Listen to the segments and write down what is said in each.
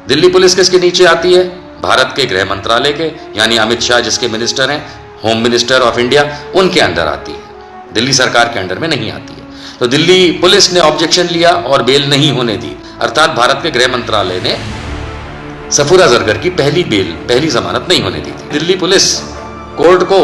Delhi police किसके नीचे आती है? भारत के गृह मंत्रालय के, यानी अमित शाह जिसके मिनिस्टर हैं, होम मिनिस्टर ऑफ इंडिया, उनके अंदर आती है, दिल्ली सरकार के अंडर में नहीं आती है। तो दिल्ली पुलिस ने ऑब्जेक्शन लिया और बेल नहीं होने दी, अर्थात भारत के गृह मंत्रालय ने सफूरा जरगर की पहली जमानत नहीं होने दी थी। दिल्ली पुलिस कोर्ट को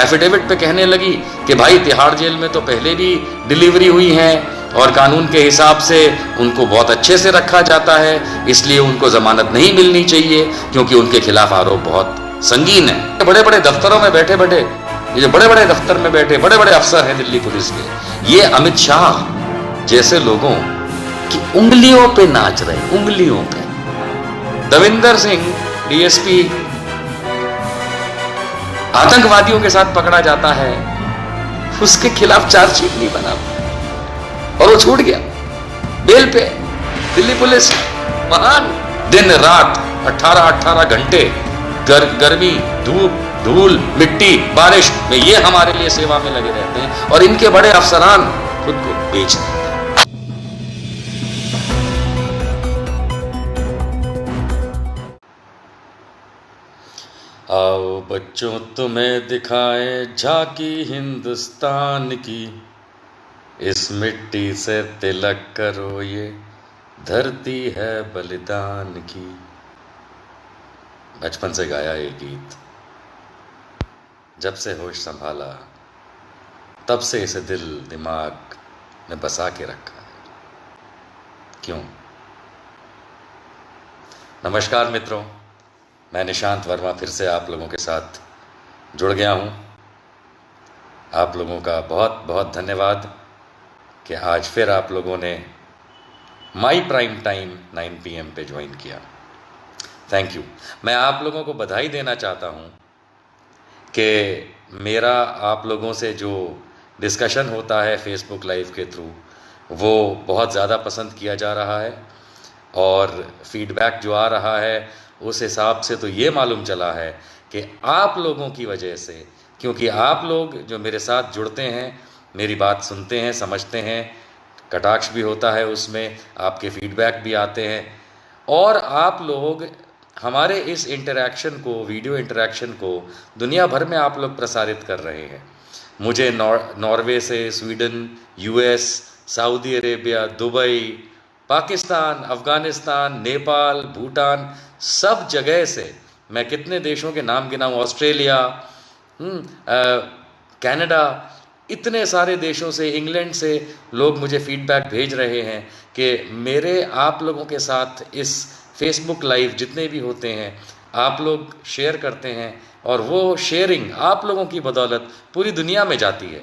एफिडेविट पे कहने लगी कि भाई तिहाड़ जेल में तो पहले भी डिलीवरी हुई है और कानून के हिसाब से उनको बहुत अच्छे से रखा जाता है, इसलिए उनको जमानत नहीं मिलनी चाहिए क्योंकि उनके खिलाफ आरोप बहुत संगीन है। बड़े बड़े दफ्तरों में बैठे बैठे, ये जो बड़े बड़े दफ्तर में बैठे बड़े बड़े अफसर हैं दिल्ली पुलिस के, ये अमित शाह जैसे लोगों की उंगलियों पे नाच रहे, उंगलियों पे। दविंदर सिंह डीएसपी आतंकवादियों के साथ पकड़ा जाता है, उसके खिलाफ चार्जशीट नहीं बना और वो छूट गया बेल पे। दिल्ली पुलिस महान, दिन रात 18-18 घंटे गर्मी, धूप, धूल, मिट्टी, बारिश में ये हमारे लिए सेवा में लगे रहते हैं और इनके बड़े अफसरान खुद को बेच देते हैं। आओ बच्चों तुम्हें दिखाएं झांकी हिंदुस्तान की, इस मिट्टी से तिलक करो ये धरती है बलिदान की। बचपन से गाया ये गीत, जब से होश संभाला तब से इसे दिल दिमाग में बसा के रखा है। क्यों? नमस्कार मित्रों, मैं निशांत वर्मा फिर से आप लोगों के साथ जुड़ गया हूँ। आप लोगों का बहुत बहुत धन्यवाद कि आज फिर आप लोगों ने माई प्राइम टाइम 9 PM पे ज्वाइन किया। Thank you. मैं आप लोगों को बधाई देना चाहता हूँ कि मेरा आप लोगों से जो डिस्कशन होता है फेसबुक लाइव के थ्रू, वो बहुत ज़्यादा पसंद किया जा रहा है और फीडबैक जो आ रहा है उस हिसाब से तो ये मालूम चला है कि आप लोगों की वजह से, क्योंकि आप लोग जो मेरे साथ जुड़ते हैं, मेरी बात सुनते हैं, समझते हैं, कटाक्ष भी होता है उसमें, आपके फीडबैक भी आते हैं और आप लोग हमारे इस इंटरैक्शन को, वीडियो इंटरैक्शन को दुनिया भर में आप लोग प्रसारित कर रहे हैं। मुझे नॉर्वे से, Sweden, US, Saudi Arabia, Dubai, Pakistan, Afghanistan, Nepal, Bhutan, सब जगह से, मैं कितने देशों के नाम गिनाऊँ, ऑस्ट्रेलिया, कनाडा, इतने सारे देशों से, इंग्लैंड से लोग मुझे फीडबैक भेज रहे हैं कि मेरे आप लोगों के साथ इस फेसबुक लाइव जितने भी होते हैं आप लोग शेयर करते हैं और वो शेयरिंग आप लोगों की बदौलत पूरी दुनिया में जाती है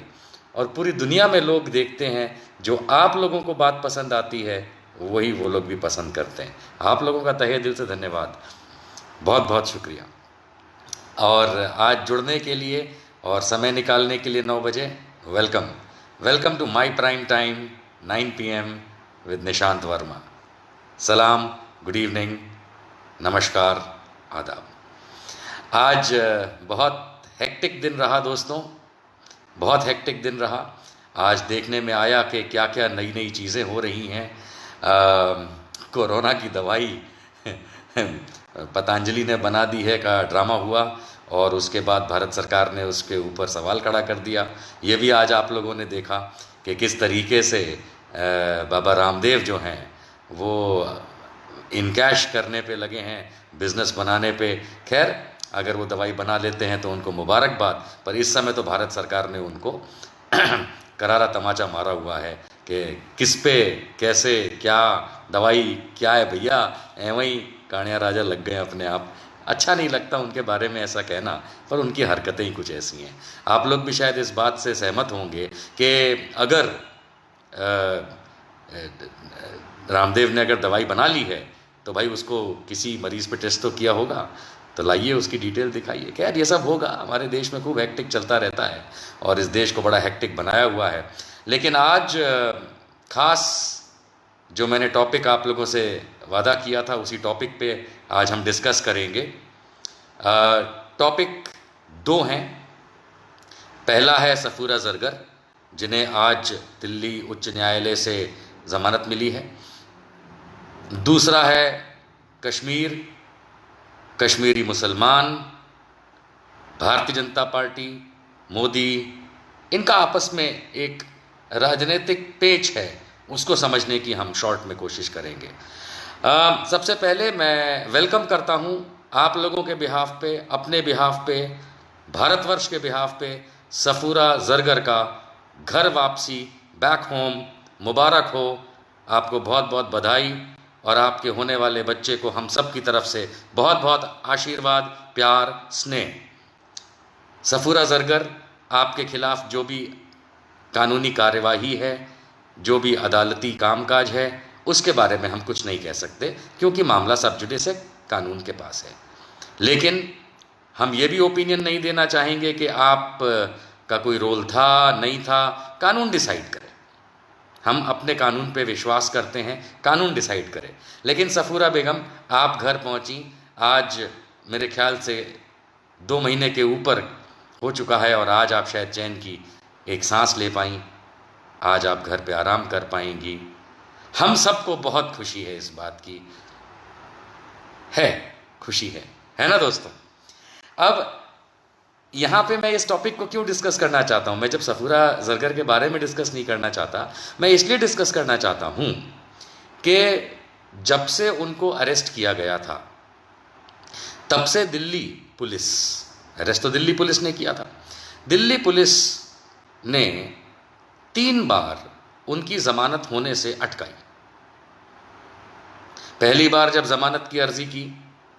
और पूरी दुनिया में लोग देखते हैं। जो आप लोगों को बात पसंद आती है वही वो लोग भी पसंद करते हैं। आप लोगों का तहे दिल से धन्यवाद, बहुत बहुत शुक्रिया। और आज जुड़ने के लिए और समय निकालने के लिए 9 बजे welcome to my prime time 9 PM with Nishant Varma. सलाम, गुड इवनिंग, नमस्कार, आदाब। आज बहुत हेक्टिक दिन रहा दोस्तों, बहुत हेक्टिक दिन रहा। आज देखने में आया कि क्या क्या नई नई चीज़ें हो रही हैं। कोरोना की दवाई पतंजलि ने बना दी है का ड्रामा हुआ और उसके बाद भारत सरकार ने उसके ऊपर सवाल खड़ा कर दिया। ये भी आज आप लोगों ने देखा कि किस तरीके से बाबा रामदेव जो हैं वो इनकैश करने पे लगे हैं, बिज़नेस बनाने पे। खैर, अगर वो दवाई बना लेते हैं तो उनको मुबारकबाद, पर इस समय तो भारत सरकार ने उनको करारा तमाचा मारा हुआ है कि किस पे कैसे क्या दवाई क्या है भैया, एवं ही कानिया राजा लग गए अपने आप। अच्छा नहीं लगता उनके बारे में ऐसा कहना, पर उनकी हरकतें ही कुछ ऐसी हैं। आप लोग भी शायद इस बात से सहमत होंगे कि अगर रामदेव ने अगर दवाई बना ली है तो भाई उसको किसी मरीज़ पे टेस्ट तो किया होगा, तो लाइए उसकी डिटेल दिखाइए। खैर, ये सब होगा, हमारे देश में खूब हेक्टिक चलता रहता है और इस देश को बड़ा हेक्टिक बनाया हुआ है। लेकिन आज खास जो मैंने टॉपिक आप लोगों से वादा किया था उसी टॉपिक पे आज हम डिस्कस करेंगे। टॉपिक 2 हैं। पहला है सफूरा जरगर, जिन्हें आज दिल्ली उच्च न्यायालय से ज़मानत मिली है। दूसरा है कश्मीर, कश्मीरी मुसलमान, भारतीय जनता पार्टी, मोदी, इनका आपस में एक राजनीतिक पेच है, उसको समझने की हम शॉर्ट में कोशिश करेंगे। सबसे पहले मैं वेलकम करता हूं आप लोगों के बिहाफ पे, अपने बिहाफ पे, भारतवर्ष के बिहाफ पे सफूरा जरगर का घर वापसी, बैक होम मुबारक हो। आपको बहुत बहुत बधाई और आपके होने वाले बच्चे को हम सब की तरफ से बहुत बहुत आशीर्वाद, प्यार, स्नेह। सफूरा जरगर, आपके खिलाफ जो भी कानूनी कार्यवाही है, जो भी अदालती कामकाज है, उसके बारे में हम कुछ नहीं कह सकते क्योंकि मामला सब जुडिस है, कानून के पास है। लेकिन हम ये भी ओपिनियन नहीं देना चाहेंगे कि आप का कोई रोल था, नहीं था, कानून डिसाइड करे। हम अपने कानून पे विश्वास करते हैं, कानून डिसाइड करे। लेकिन सफूरा बेगम, आप घर पहुंची, आज मेरे ख्याल से 2 महीने के ऊपर हो चुका है और आज आप शायद चैन की एक सांस ले पाई, आज आप घर पे आराम कर पाएंगी। हम सबको बहुत खुशी है, इस बात की है, खुशी है ना दोस्तों। अब यहाँ पे मैं इस टॉपिक को क्यों डिस्कस करना चाहता हूँ, मैं जब सफूरा जरगर के बारे में डिस्कस नहीं करना चाहता, मैं इसलिए डिस्कस करना चाहता हूँ कि जब से उनको अरेस्ट किया गया था तब से दिल्ली पुलिस, अरेस्ट तो दिल्ली पुलिस ने किया था, दिल्ली पुलिस ने 3 बार उनकी जमानत होने से अटकाई। पहली बार जब जमानत की अर्जी की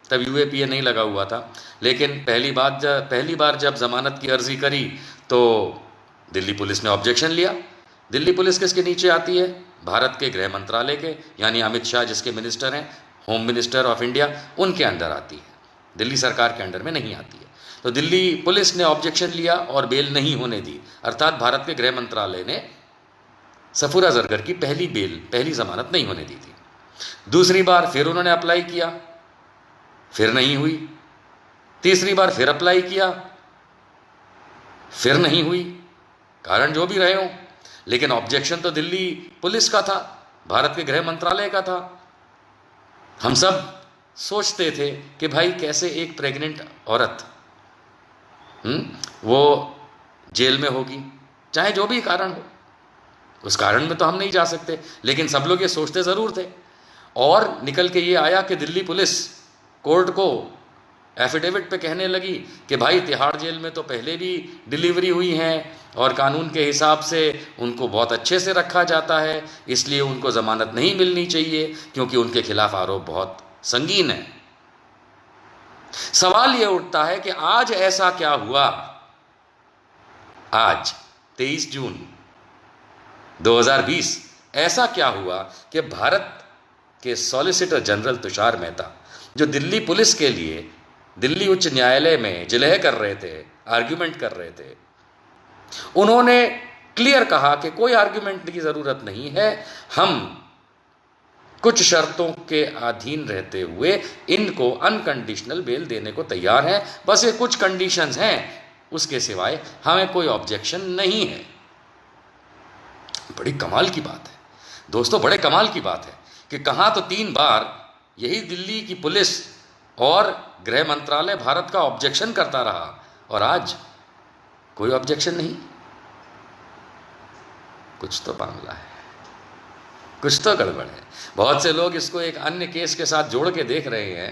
तब यूएपीए नहीं लगा हुआ था, लेकिन पहली बार जब जमानत की अर्जी करी तो दिल्ली पुलिस ने ऑब्जेक्शन लिया। दिल्ली पुलिस किसके नीचे आती है? भारत के गृह मंत्रालय के, यानी अमित शाह जिसके मिनिस्टर हैं, होम मिनिस्टर ऑफ इंडिया, उनके अंडर आती है, दिल्ली सरकार के अंडर में नहीं आती है। तो दिल्ली पुलिस ने ऑब्जेक्शन लिया और बेल नहीं होने दी, अर्थात भारत के गृह मंत्रालय ने सफूरा जरगर की पहली जमानत नहीं होने दी थी। दूसरी बार फिर उन्होंने अप्लाई किया, फिर नहीं हुई। तीसरी बार फिर अप्लाई किया, फिर नहीं हुई, कारण जो भी रहे हो, लेकिन ऑब्जेक्शन तो दिल्ली पुलिस का था, भारत के गृह मंत्रालय का था। हम सब सोचते थे कि भाई कैसे एक प्रेग्नेंट औरत वो जेल में होगी, चाहे जो भी कारण हो, उस कारण में तो हम नहीं जा सकते, लेकिन सब लोग ये सोचते ज़रूर थे। और निकल के ये आया कि दिल्ली पुलिस कोर्ट को एफिडेविट पे कहने लगी कि भाई तिहाड़ जेल में तो पहले भी डिलीवरी हुई हैं और कानून के हिसाब से उनको बहुत अच्छे से रखा जाता है, इसलिए उनको ज़मानत नहीं मिलनी चाहिए क्योंकि उनके खिलाफ आरोप बहुत संगीन है। सवाल ये उठता है कि आज ऐसा क्या हुआ, आज 23 जून 2020 ऐसा क्या हुआ कि भारत के सॉलिसिटर जनरल तुषार मेहता, जो दिल्ली पुलिस के लिए दिल्ली उच्च न्यायालय में जिलह कर रहे थे, आर्ग्यूमेंट कर रहे थे, उन्होंने क्लियर कहा कि कोई आर्ग्यूमेंट की ज़रूरत नहीं है, हम कुछ शर्तों के अधीन रहते हुए इनको अनकंडीशनल बेल देने को तैयार हैं, बस ये कुछ कंडीशंस हैं, उसके सिवाय हमें कोई ऑब्जेक्शन नहीं है। बड़ी कमाल की बात है दोस्तों, बड़े कमाल की बात है कि कहाँ तो 3 बार यही दिल्ली की पुलिस और गृह मंत्रालय भारत का ऑब्जेक्शन करता रहा और आज कोई ऑब्जेक्शन नहीं। कुछ तो मामला है, कुछ तो गड़बड़ है। बहुत से लोग इसको एक अन्य केस के साथ जोड़ के देख रहे हैं,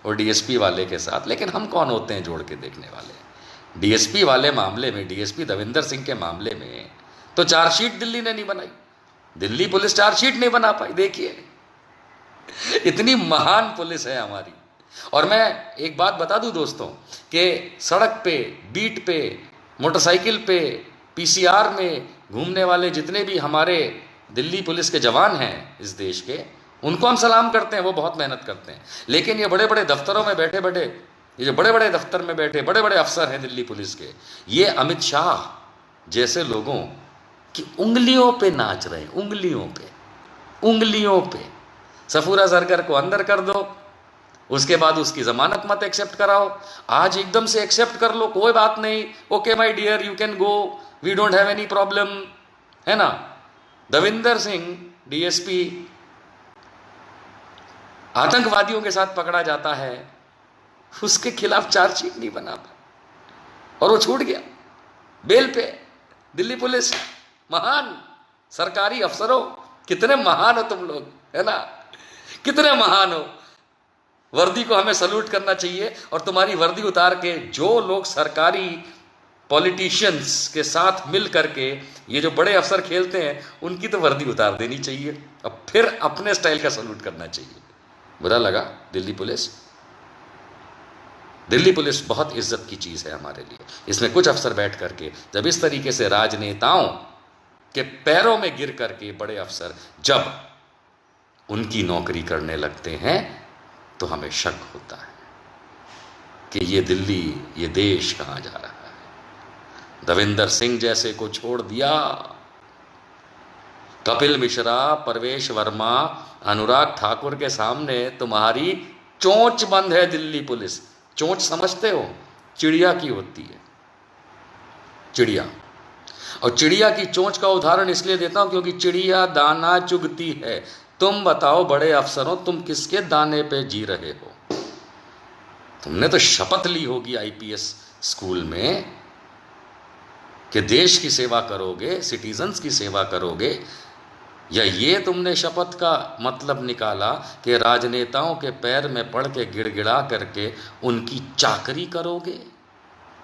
और डीएसपी वाले के साथ, लेकिन हम कौन होते हैं जोड़ के देखने वाले। डीएसपी वाले मामले में, डीएसपी दविंदर सिंह के मामले में तो चार्जशीट दिल्ली ने नहीं बनाई, दिल्ली पुलिस चार्जशीट नहीं बना पाई। देखिए इतनी महान पुलिस है हमारी। और मैं एक बात बता दूं दोस्तों कि सड़क पे, बीट पे, मोटरसाइकिल पे, पीसीआर में घूमने वाले जितने भी हमारे दिल्ली पुलिस के जवान हैं इस देश के, उनको हम सलाम करते हैं, वो बहुत मेहनत करते हैं। लेकिन ये बड़े बड़े दफ्तरों में बैठे बैठे, ये जो बड़े बड़े दफ्तर में बैठे बड़े बड़े अफसर हैं दिल्ली पुलिस के, ये अमित शाह जैसे लोगों की उंगलियों पे नाच रहे हैं, उंगलियों पे। सफूरा जरगर को अंदर कर दो, उसके बाद उसकी जमानत मत एक्सेप्ट कराओ, आज एकदम से एक्सेप्ट कर लो, कोई बात नहीं, okay my dear you can go, we don't have any problem, है ना। दविंदर सिंह डीएसपी आतंकवादियों के साथ पकड़ा जाता है, उसके खिलाफ चार्जशीट नहीं बना पाया और वो छूट गया बेल पे। दिल्ली पुलिस, महान सरकारी अफसरों, कितने महान हो तुम लोग, है ना, कितने महान हो। वर्दी को हमें सल्यूट करना चाहिए और तुम्हारी वर्दी उतार के जो लोग सरकारी पॉलिटिशियंस के साथ मिल करके ये जो बड़े अफसर खेलते हैं, उनकी तो वर्दी उतार देनी चाहिए, अब फिर अपने स्टाइल का सल्यूट करना चाहिए। बुरा लगा दिल्ली पुलिस। दिल्ली पुलिस बहुत इज्जत की चीज है हमारे लिए। इसमें कुछ अफसर बैठ करके जब इस तरीके से राजनेताओं के पैरों में गिर करके बड़े अफसर जब उनकी नौकरी करने लगते हैं तो हमें शक होता है कि ये दिल्ली, ये देश कहां जा रहा है। दविंदर सिंह जैसे को छोड़ दिया, कपिल मिश्रा, परवेश वर्मा, अनुराग ठाकुर के सामने तुम्हारी चोंच बंद है दिल्ली पुलिस। चोंच समझते हो, चिड़िया की होती है, चिड़िया। और चिड़िया की चोंच का उदाहरण इसलिए देता हूं क्योंकि चिड़िया दाना चुगती है। तुम बताओ बड़े अफसरों, तुम किसके दाने पे जी रहे हो? तुमने तो शपथ ली होगी आईपीएस स्कूल में कि देश की सेवा करोगे, सिटीजन्स की सेवा करोगे, या ये तुमने शपथ का मतलब निकाला कि राजनेताओं के पैर में पड़ के गिड़गिड़ा करके उनकी चाकरी करोगे?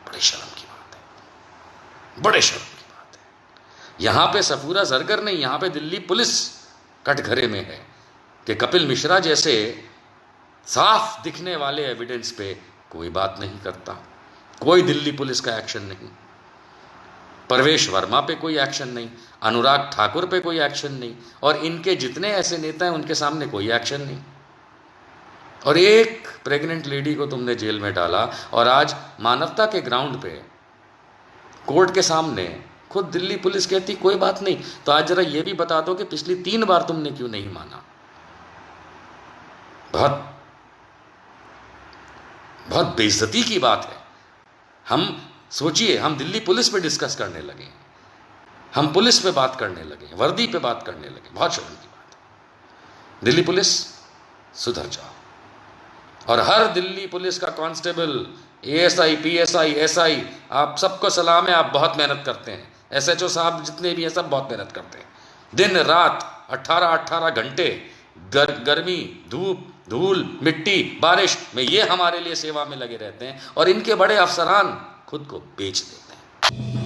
बड़े शर्म की बात है, बड़े शर्म की बात है। यहां पे सफूरा जरगर नहीं, यहां पे दिल्ली पुलिस कटघरे में है कि कपिल मिश्रा जैसे साफ दिखने वाले एविडेंस पे कोई बात नहीं करता, कोई दिल्ली पुलिस का एक्शन नहीं, परवेश वर्मा पे कोई एक्शन नहीं, अनुराग ठाकुर पे कोई एक्शन नहीं, और इनके जितने ऐसे नेता हैं उनके सामने कोई एक्शन नहीं। और एक प्रेग्नेंट लेडी को तुमने जेल में डाला और आज मानवता के ग्राउंड पे कोर्ट के सामने खुद दिल्ली पुलिस कहती कोई बात नहीं। तो आज जरा ये भी बता दो कि पिछली 3 बार तुमने क्यों नहीं माना? बहुत बहुत बेइज्जती की बात है। हम सोचिए, हम दिल्ली पुलिस पे डिस्कस करने लगे, हम पुलिस पे बात करने लगे, वर्दी पे बात करने लगे, बहुत शर्म की बात है। दिल्ली पुलिस सुधर जाओ। और हर दिल्ली पुलिस का कांस्टेबल, एएसआई, पीएसआई, एसआई, आप सबको सलाम है, आप बहुत मेहनत करते हैं। एसएचओ साहब जितने भी हैं सब बहुत मेहनत करते हैं, दिन रात 18-18 घंटे गर्मी, धूप, धूल, मिट्टी, बारिश में ये हमारे लिए सेवा में लगे रहते हैं, और इनके बड़े अफसरान खुद को बेच देते हैं।